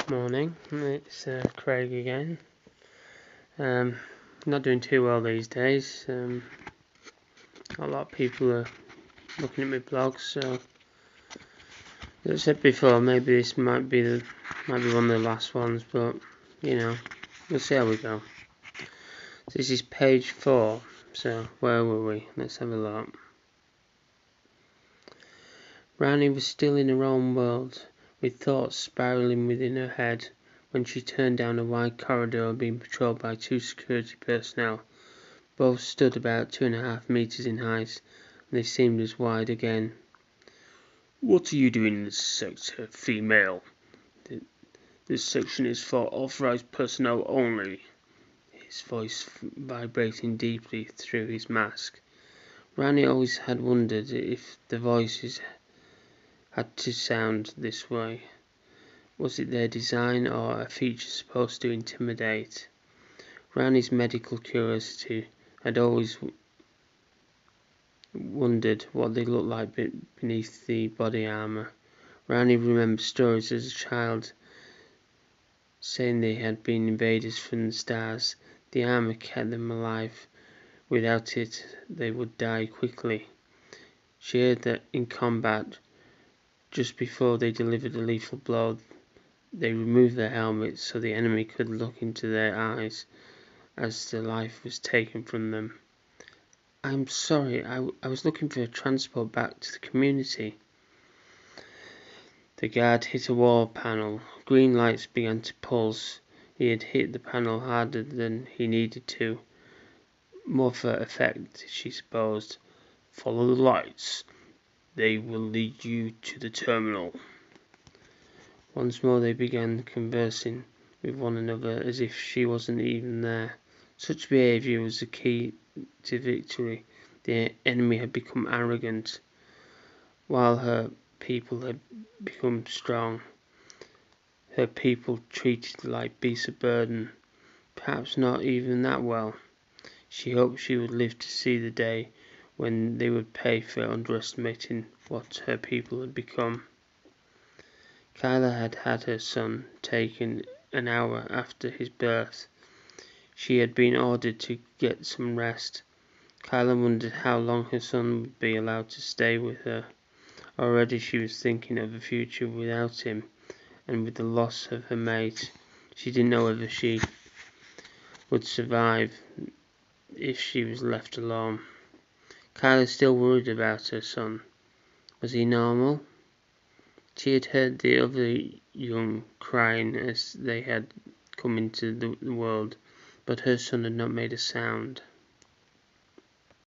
Morning, it's Craig again. Not doing too well these days. A lot of people are looking at my blogs, so as I said before, maybe this might be one of the last ones, but we'll see how we go. So this is page 4. So where were we? Let's have a look. Rani was still in her own world, with thoughts spiralling within her head, when she turned down a wide corridor being patrolled by 2 security personnel. Both stood about 2.5 meters in height, and they seemed as wide again. "What are you doing in this sector, female? This section is for authorized personnel only." His voice vibrating deeply through his mask. Rani always had wondered if the voices had to sound this way. Was it their design, or a feature supposed to intimidate? Rani's medical curiosity had always wondered what they looked like beneath the body armor. Rani remembered stories as a child saying they had been invaders from the stars. The armor kept them alive. Without it, they would die quickly. She heard that in combat, just before they delivered a lethal blow, they removed their helmets so the enemy could look into their eyes as the life was taken from them. "I'm sorry, I was looking for a transport back to the community." The guard hit a wall panel. Green lights began to pulse. He had hit the panel harder than he needed to. More for effect, she supposed. "Follow the lights. They will lead you to the terminal." Once more they began conversing with one another as if she wasn't even there. Such behaviour was the key to victory. The enemy had become arrogant, while her people had become strong. Her people treated like beasts of burden, perhaps not even that well. She hoped she would live to see the day when they would pay for underestimating what her people had become. Kyla had had her son taken an hour after his birth. She had been ordered to get some rest. Kyla wondered how long her son would be allowed to stay with her. Already she was thinking of a future without him, and with the loss of her mate. She didn't know whether she would survive if she was left alone. Kyla still worried about her son. Was he normal? She had heard the other young crying as they had come into the world, but her son had not made a sound.